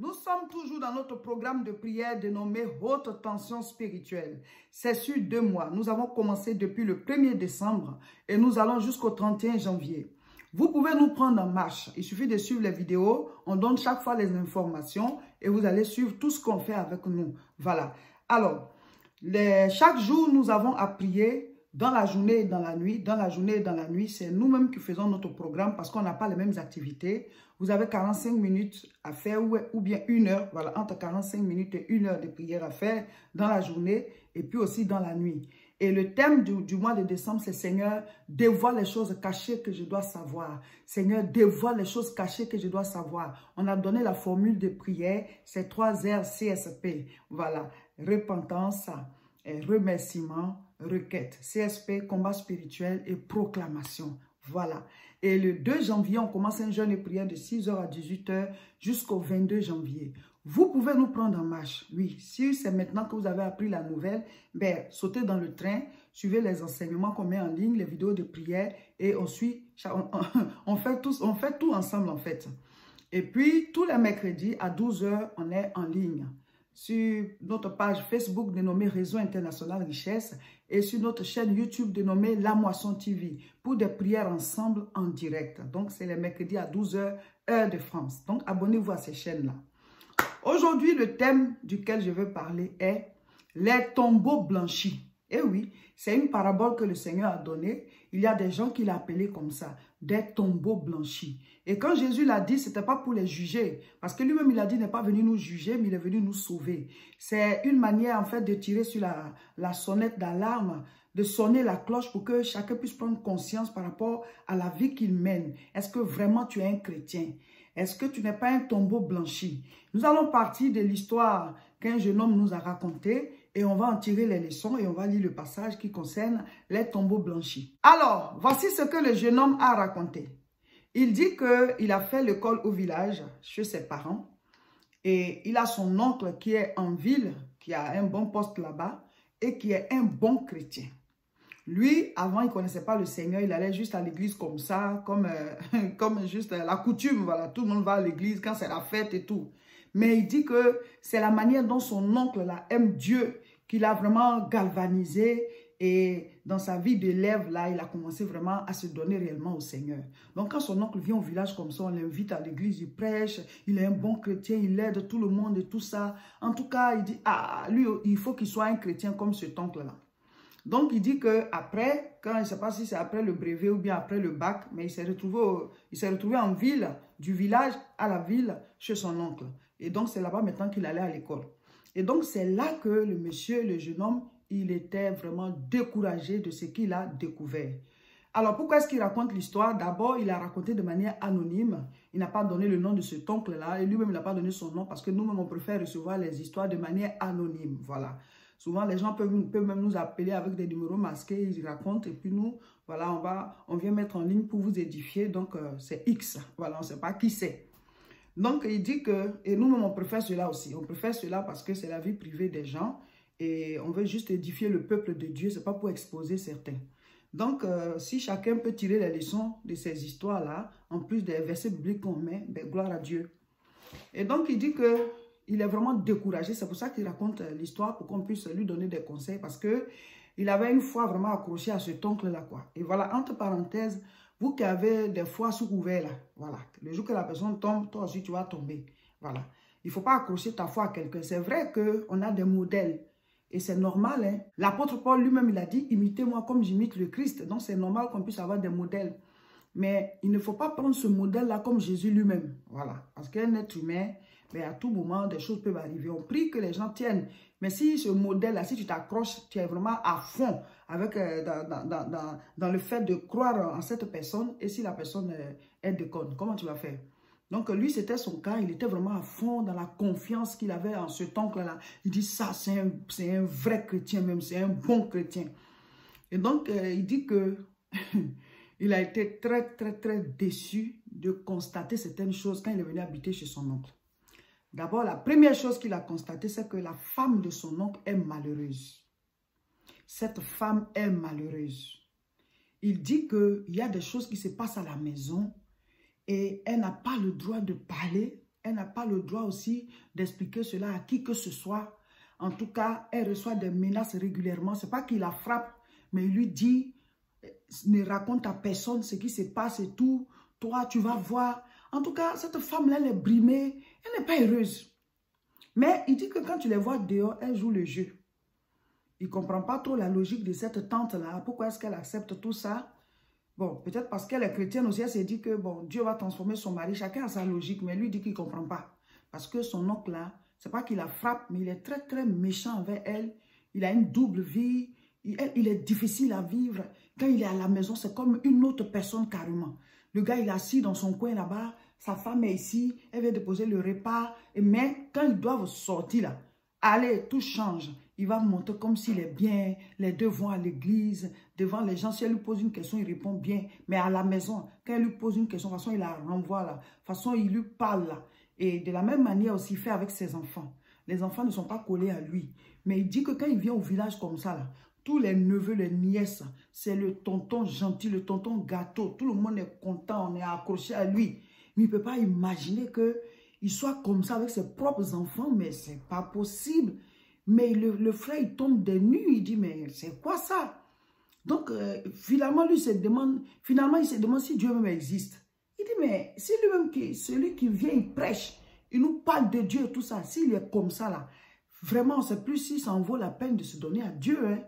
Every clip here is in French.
Nous sommes toujours dans notre programme de prière dénommé Haute Tension Spirituelle. C'est sur 2 mois. Nous avons commencé depuis le 1er décembre et nous allons jusqu'au 31 janvier. Vous pouvez nous prendre en marche. Il suffit de suivre les vidéos. On donne chaque fois les informations et vous allez suivre tout ce qu'on fait avec nous. Voilà. Alors, chaque jour, nous avons à prier dans la journée et dans la nuit. Dans la journée et dans la nuit, c'est nous-mêmes qui faisons notre programme parce qu'on n'a pas les mêmes activités. Vous avez 45 minutes à faire ou bien 1 heure. Voilà, entre 45 minutes et 1 heure de prière à faire dans la journée et puis aussi dans la nuit. Et le thème du mois de décembre, c'est Seigneur, dévoile les choses cachées que je dois savoir. Seigneur, dévoile les choses cachées que je dois savoir. On a donné la formule de prière, c'est 3 R CSP. Voilà, repentance, remerciement, requête. CSP, combat spirituel et proclamation. Voilà. Et le 2 janvier, on commence un jeûne et prière de 6h à 18h jusqu'au 22 janvier. Vous pouvez nous prendre en marche. Oui, si c'est maintenant que vous avez appris la nouvelle, ben, sautez dans le train, suivez les enseignements qu'on met en ligne, les vidéos de prière et on suit, on fait tout ensemble en fait. Et puis, tous les mercredis à 12h, on est en ligne sur notre page Facebook dénommée Réseau International Richesse et sur notre chaîne YouTube dénommée La Moisson TV pour des prières ensemble en direct. Donc, c'est les mercredis à 12h, heure de France. Donc, abonnez-vous à ces chaînes-là. Aujourd'hui, le thème duquel je veux parler est les tombeaux blanchis. Et oui, c'est une parabole que le Seigneur a donnée. Il y a des gens qui l'ont appelé comme ça, des tombeaux blanchis. Et quand Jésus l'a dit, ce n'était pas pour les juger. Parce que lui-même, il a dit, il n'est pas venu nous juger, mais il est venu nous sauver. C'est une manière, en fait, de tirer sur la sonnette d'alarme, de sonner la cloche pour que chacun puisse prendre conscience par rapport à la vie qu'il mène. Est-ce que vraiment tu es un chrétien? Est-ce que tu n'es pas un tombeau blanchi? Nous allons partir de l'histoire qu'un jeune homme nous a racontée et on va en tirer les leçons et on va lire le passage qui concerne les tombeaux blanchis. Alors, voici ce que le jeune homme a raconté. Il dit qu'il a fait l'école au village chez ses parents et il a son oncle qui est en ville, qui a un bon poste là-bas et qui est un bon chrétien. Lui, avant, il ne connaissait pas le Seigneur. Il allait juste à l'église comme ça, comme juste la coutume. Voilà, tout le monde va à l'église quand c'est la fête et tout. Mais il dit que c'est la manière dont son oncle là, aime Dieu qu'il a vraiment galvanisé. Et dans sa vie d'élève, là, il a commencé vraiment à se donner réellement au Seigneur. Donc, quand son oncle vient au village comme ça, on l'invite à l'église, il prêche, il est un bon chrétien, il aide tout le monde et tout ça. En tout cas, il dit, ah, lui, il faut qu'il soit un chrétien comme cet oncle-là. Donc, il dit qu'après, quand je ne sais pas si c'est après le brevet ou bien après le bac, mais il s'est retrouvé en ville, du village à la ville, chez son oncle. Et donc, c'est là-bas maintenant qu'il allait à l'école. Et donc, c'est là que le monsieur, le jeune homme, il était vraiment découragé de ce qu'il a découvert. Alors, pourquoi est-ce qu'il raconte l'histoire? D'abord, il a raconté de manière anonyme. Il n'a pas donné le nom de cet oncle-là. Et lui-même, il n'a pas donné son nom parce que nous-mêmes, on préfère recevoir les histoires de manière anonyme. Voilà. Souvent, les gens peuvent même nous appeler avec des numéros masqués, ils racontent et puis nous, voilà, on vient mettre en ligne pour vous édifier. Donc, c'est X. Voilà, on ne sait pas qui c'est. Donc, il dit que, et nous-mêmes, on préfère cela aussi. On préfère cela parce que c'est la vie privée des gens et on veut juste édifier le peuple de Dieu. Ce n'est pas pour exposer certains. Donc, si chacun peut tirer les leçons de ces histoires-là, en plus des versets bibliques qu'on met, ben, gloire à Dieu. Et donc, il dit que il est vraiment découragé. C'est pour ça qu'il raconte l'histoire pour qu'on puisse lui donner des conseils. Parce qu'il avait une foi vraiment accrochée à cet oncle-là, quoi. Et voilà, entre parenthèses, vous qui avez des foi sous couvert, là, voilà. Le jour que la personne tombe, toi aussi, tu vas tomber. Voilà. Il ne faut pas accrocher ta foi à quelqu'un. C'est vrai qu'on a des modèles. Et c'est normal, hein. L'apôtre Paul lui-même, il a dit, imitez-moi comme j'imite le Christ. Donc, c'est normal qu'on puisse avoir des modèles. Mais il ne faut pas prendre ce modèle-là comme Jésus lui-même. Voilà. Parce qu'un être humain, mais à tout moment, des choses peuvent arriver. On prie que les gens tiennent. Mais si ce modèle-là, si tu t'accroches, tu es vraiment à fond avec, dans le fait de croire en cette personne, et si la personne est déconne, comment tu vas faire? Donc, lui, c'était son cas. Il était vraiment à fond dans la confiance qu'il avait en cet oncle-là. Il dit, ça, c'est un vrai chrétien même. C'est un bon chrétien. Et donc, il dit que il a été très, très, très déçu de constater certaines choses quand il est venu habiter chez son oncle. D'abord, la première chose qu'il a constatée, c'est que la femme de son oncle est malheureuse. Cette femme est malheureuse. Il dit qu'il y a des choses qui se passent à la maison et elle n'a pas le droit de parler, elle n'a pas le droit aussi d'expliquer cela à qui que ce soit. En tout cas, elle reçoit des menaces régulièrement. Ce n'est pas qu'il la frappe, mais il lui dit, ne raconte à personne ce qui se passe et tout. Toi, tu vas voir. En tout cas, cette femme-là, elle est brimée. Elle n'est pas heureuse. Mais il dit que quand tu les vois dehors, elle joue le jeu. Il ne comprend pas trop la logique de cette tante-là. Pourquoi est-ce qu'elle accepte tout ça? Bon, peut-être parce qu'elle est chrétienne aussi. Elle s'est dit que bon, Dieu va transformer son mari. Chacun a sa logique, mais lui dit qu'il ne comprend pas. Parce que son oncle-là, ce n'est pas qu'il la frappe, mais il est très, très méchant envers elle. Il a une double vie. Il est difficile à vivre. Quand il est à la maison, c'est comme une autre personne carrément. Le gars, il est assis dans son coin là-bas. Sa femme est ici. Elle vient déposer le repas. Mais quand ils doivent sortir là, allez, tout change. Il va monter comme s'il est bien. Les deux vont à l'église. Devant les gens, si elle lui pose une question, il répond bien. Mais à la maison, quand elle lui pose une question, de toute façon, il la renvoie là. De toute façon, il lui parle là. Et de la même manière aussi, il fait avec ses enfants. Les enfants ne sont pas collés à lui. Mais il dit que quand il vient au village comme ça, là, tous les neveux, les nièces, c'est le tonton gentil, le tonton gâteau. Tout le monde est content, on est accroché à lui. Mais il ne peut pas imaginer qu'il soit comme ça avec ses propres enfants, mais ce n'est pas possible. Mais le frère, il tombe des nues, il dit, mais c'est quoi ça? Donc, finalement, il se demande si Dieu même existe. Il dit, mais c'est lui-même celui qui vient, il prêche, il nous parle de Dieu et tout ça. S'il est comme ça, là, vraiment, on ne sait plus si ça en vaut la peine de se donner à Dieu. Hein?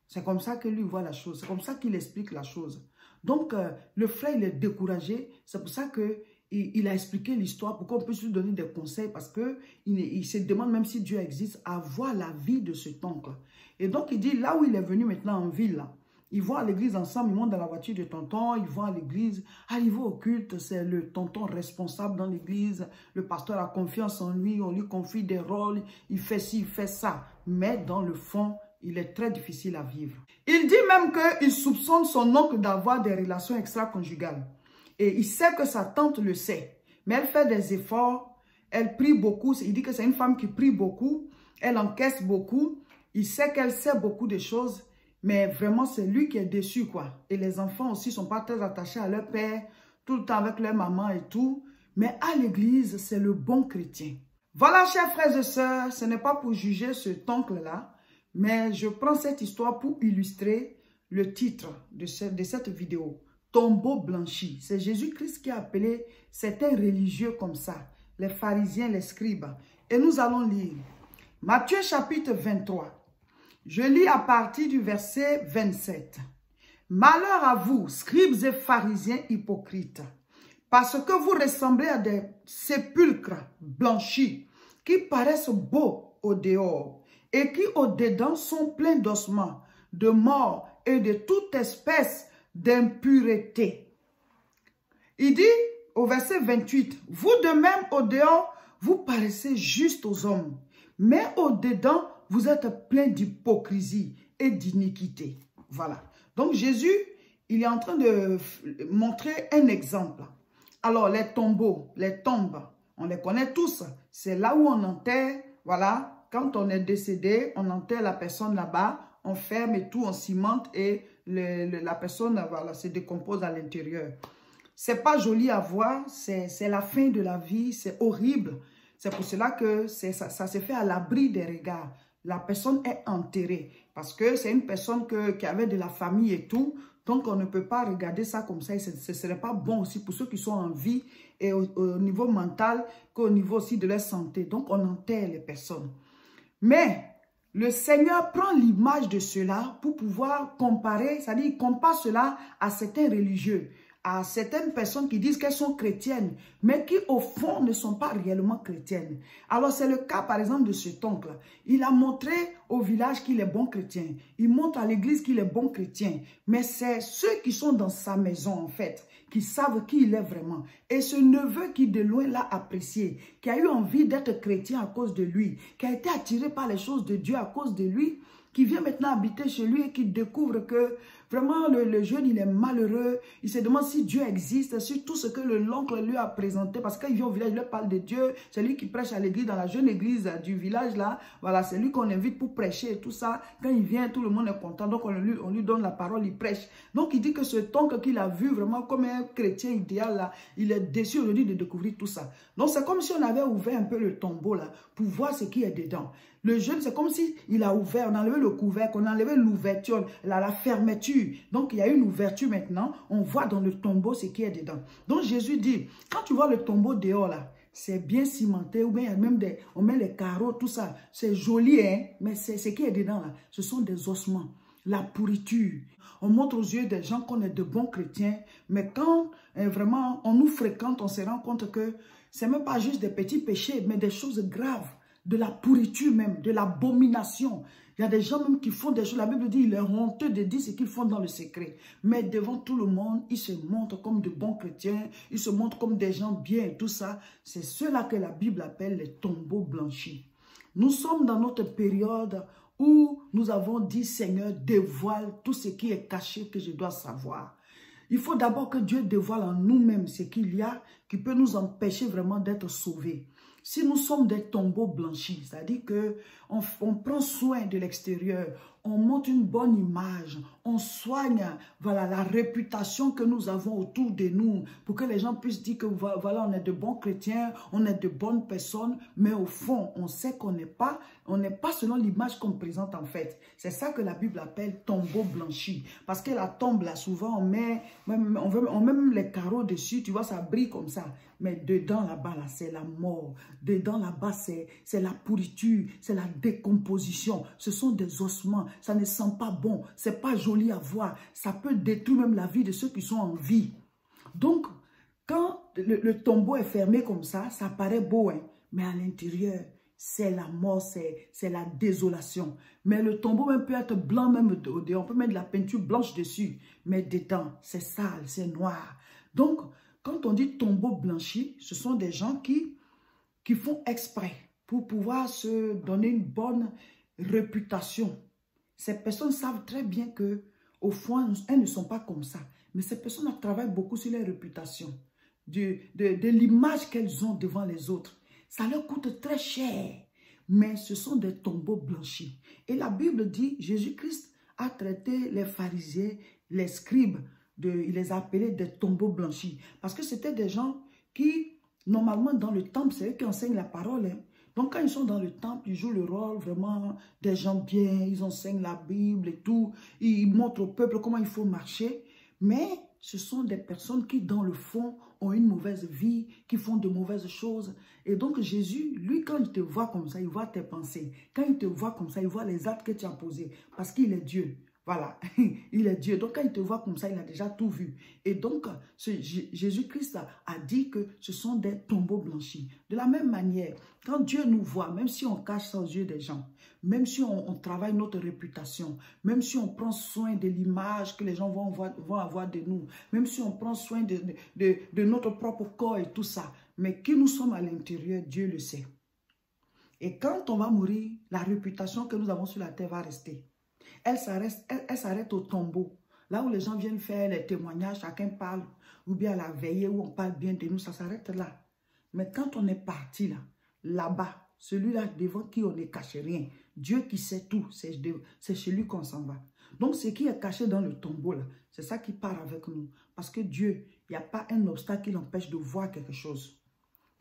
C'est comme ça que lui voit la chose. C'est comme ça qu'il explique la chose. Donc, le frère, il est découragé. C'est pour ça qu'il a expliqué l'histoire pour qu'on puisse lui donner des conseils parce qu'il se demande même si Dieu existe à voir la vie de cet oncle. Et donc, il dit, là où il est venu maintenant en ville, là, ils vont à l'église ensemble, ils montent dans la voiture de tonton, ils vont à l'église. Arrivé au culte, c'est le tonton responsable dans l'église. Le pasteur a confiance en lui, on lui confie des rôles, il fait ci, il fait ça. Mais dans le fond, il est très difficile à vivre. Il dit même qu'il soupçonne son oncle d'avoir des relations extra-conjugales. Et il sait que sa tante le sait. Mais elle fait des efforts, elle prie beaucoup. Il dit que c'est une femme qui prie beaucoup, elle encaisse beaucoup. Il sait qu'elle sait beaucoup de choses. Mais vraiment, c'est lui qui est déçu, quoi. Et les enfants aussi ne sont pas très attachés à leur père, tout le temps avec leur maman et tout. Mais à l'église, c'est le bon chrétien. Voilà, chers frères et sœurs, ce n'est pas pour juger cet oncle-là, mais je prends cette histoire pour illustrer le titre de cette vidéo. Tombeau blanchi. C'est Jésus-Christ qui a appelé certains religieux comme ça, les pharisiens, les scribes. Et nous allons lire Matthieu chapitre 23. Je lis à partir du verset 27. Malheur à vous, scribes et pharisiens hypocrites, parce que vous ressemblez à des sépulcres blanchis qui paraissent beaux au dehors et qui au dedans sont pleins d'ossements, de morts et de toute espèce d'impureté. Il dit au verset 28, vous de même au dehors, vous paraissez juste aux hommes, mais au dedans, vous êtes plein d'hypocrisie et d'iniquité. Voilà. Donc Jésus, il est en train de montrer un exemple. Alors les tombeaux, les tombes, on les connaît tous. C'est là où on enterre, voilà, quand on est décédé, on enterre la personne là-bas, on ferme et tout, on cimente et la personne, voilà, se décompose à l'intérieur. C'est pas joli à voir, c'est la fin de la vie, c'est horrible. C'est pour cela que ça se fait à l'abri des regards. La personne est enterrée parce que c'est une personne qui avait de la famille et tout. Donc, on ne peut pas regarder ça comme ça. Et ce ne serait pas bon aussi pour ceux qui sont en vie et au niveau mental qu'au niveau aussi de leur santé. Donc, on enterre les personnes. Mais le Seigneur prend l'image de cela pour pouvoir comparer, c'est-à-dire il compare cela à certains religieux, à certaines personnes qui disent qu'elles sont chrétiennes, mais qui au fond ne sont pas réellement chrétiennes. Alors c'est le cas par exemple de cet oncle. Il a montré au village qu'il est bon chrétien. Il montre à l'église qu'il est bon chrétien. Mais c'est ceux qui sont dans sa maison en fait, qui savent qui il est vraiment. Et ce neveu qui de loin l'a apprécié, qui a eu envie d'être chrétien à cause de lui, qui a été attiré par les choses de Dieu à cause de lui, qui vient maintenant habiter chez lui et qui découvre que vraiment le jeune, il est malheureux. Il se demande si Dieu existe, si tout ce que l'oncle lui a présenté, parce qu'il vient au village, il leur parle de Dieu. C'est lui qui prêche à l'église, dans la jeune église du village là. Voilà, c'est lui qu'on invite pour prêcher et tout ça. Quand il vient, tout le monde est content. Donc on lui donne la parole, il prêche. Donc il dit que cet oncle qu'il a vu vraiment comme un chrétien idéal là, il est déçu aujourd'hui de découvrir tout ça. Donc c'est comme si on avait ouvert un peu le tombeau là, pour voir ce qui est dedans. Le jeune, c'est comme si il a ouvert, on a enlevé le couvercle, on a enlevé l'ouverture, la fermeture. Donc, il y a une ouverture maintenant. On voit dans le tombeau ce qui est dedans. Donc, Jésus dit, quand tu vois le tombeau dehors là, c'est bien cimenté, ou bien il y a même on met les carreaux, tout ça. C'est joli, hein, mais ce qui est dedans là, ce sont des ossements, la pourriture. On montre aux yeux des gens qu'on est de bons chrétiens, mais quand vraiment on nous fréquente, on se rend compte que c'est même pas juste des petits péchés, mais des choses graves. De la pourriture même, de l'abomination. Il y a des gens même qui font des choses. La Bible dit, il est honteux de dire ce qu'ils font dans le secret. Mais devant tout le monde, ils se montrent comme de bons chrétiens. Ils se montrent comme des gens bien et tout ça. C'est cela que la Bible appelle les tombeaux blanchis. Nous sommes dans notre période où nous avons dit, Seigneur, dévoile tout ce qui est caché que je dois savoir. Il faut d'abord que Dieu dévoile en nous-mêmes ce qu'il y a qui peut nous empêcher vraiment d'être sauvés. Si nous sommes des tombeaux blanchis, c'est-à-dire qu'on prend soin de l'extérieur, on montre une bonne image, on soigne voilà, la réputation que nous avons autour de nous pour que les gens puissent dire que voilà, on est de bons chrétiens, on est de bonnes personnes, mais au fond, on sait qu'on n'est pas selon l'image qu'on présente en fait. C'est ça que la Bible appelle tombeau blanchi. Parce que la tombe, là, souvent, on met même les carreaux dessus, tu vois, ça brille comme ça. Mais dedans, là-bas, là, c'est la mort. Dedans, là-bas, c'est la pourriture, c'est la décomposition. Ce sont des ossements. Ça ne sent pas bon. C'est pas joli à voir. Ça peut détruire même la vie de ceux qui sont en vie. Donc, quand le tombeau est fermé comme ça paraît beau, hein? Mais à l'intérieur, c'est la mort, c'est la désolation. Mais le tombeau même peut être blanc, même on peut mettre de la peinture blanche dessus. Mais dedans, c'est sale, c'est noir. Donc, quand on dit tombeau blanchi, ce sont des gens qui font exprès pour pouvoir se donner une bonne réputation. Ces personnes savent très bien que, au fond, elles ne sont pas comme ça. Mais ces personnes travaillent beaucoup sur leur réputation, de l'image qu'elles ont devant les autres. Ça leur coûte très cher, mais ce sont des tombeaux blanchis. Et la Bible dit, Jésus-Christ a traité les pharisiens, les scribes, il les a appelés des tombeaux blanchis. Parce que c'était des gens qui, normalement, dans le temple, c'est eux qui enseignent la parole. Hein. Donc, quand ils sont dans le temple, ils jouent le rôle vraiment des gens bien. Ils enseignent la Bible et tout. Ils montrent au peuple comment il faut marcher. Mais ce sont des personnes qui, dans le fond, ont une mauvaise vie, qui font de mauvaises choses. Et donc, Jésus, lui, quand il te voit comme ça, il voit tes pensées. Quand il te voit comme ça, il voit les actes que tu as posés. Parce qu'il est Dieu. Voilà, il est Dieu. Donc, quand il te voit comme ça, il a déjà tout vu. Et donc, Jésus-Christ a dit que ce sont des tombeaux blanchis. De la même manière, quand Dieu nous voit, même si on cache ça aux yeux des gens, même si on travaille notre réputation, même si on prend soin de l'image que les gens vont avoir de nous, même si on prend soin de notre propre corps et tout ça, mais qui nous sommes à l'intérieur, Dieu le sait. Et quand on va mourir, la réputation que nous avons sur la terre va rester. Elle s'arrête au tombeau. Là où les gens viennent faire les témoignages, chacun parle, ou bien à la veillée où on parle bien de nous, ça s'arrête là. Mais quand on est parti là-bas, celui-là devant qui on ne cache rien, Dieu qui sait tout, c'est chez lui qu'on s'en va. Donc ce qui est caché dans le tombeau là, c'est ça qui part avec nous. Parce que Dieu, il n'y a pas un obstacle qui l'empêche de voir quelque chose.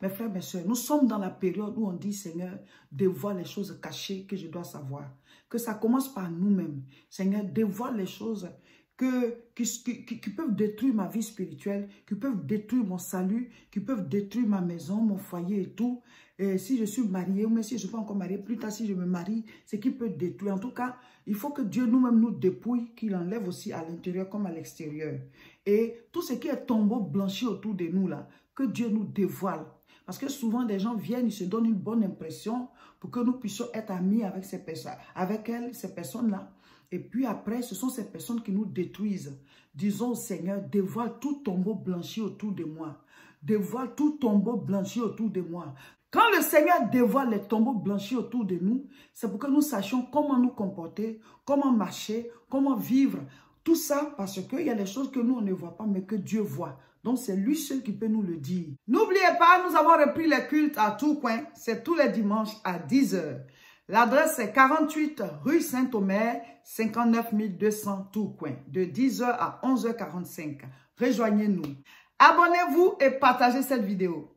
Mes frères, mes soeurs, nous sommes dans la période où on dit, Seigneur, dévoile les choses cachées que je dois savoir. Que ça commence par nous-mêmes. Seigneur, dévoile les choses qui peuvent détruire ma vie spirituelle, qui peuvent détruire mon salut, qui peuvent détruire ma maison, mon foyer et tout. Et si je suis mariée, ou même si je ne suis pas encore mariée, plus tard si je me marie, ce qui peut détruire. En tout cas, il faut que Dieu nous-mêmes nous dépouille, qu'il enlève aussi à l'intérieur comme à l'extérieur. Et tout ce qui est tombeau blanchi autour de nous là, que Dieu nous dévoile. Parce que souvent, des gens viennent, ils se donnent une bonne impression pour que nous puissions être amis avec ces personnes, ces personnes-là. Et puis après, ce sont ces personnes qui nous détruisent. Disons au Seigneur, dévoile tout tombeau blanchi autour de moi. dévoile tout tombeau blanchi autour de moi. Quand le Seigneur dévoile les tombeaux blanchis autour de nous, c'est pour que nous sachions comment nous comporter, comment marcher, comment vivre. Tout ça parce qu'il y a des choses que nous, on ne voit pas, mais que Dieu voit. Donc, c'est lui seul qui peut nous le dire. N'oubliez pas, nous avons repris les cultes à Tourcoing. C'est tous les dimanches à 10 h. L'adresse est 48 rue Saint-Omer, 59 200 Tourcoing, de 10 h à 11 h 45. Rejoignez-nous. Abonnez-vous et partagez cette vidéo.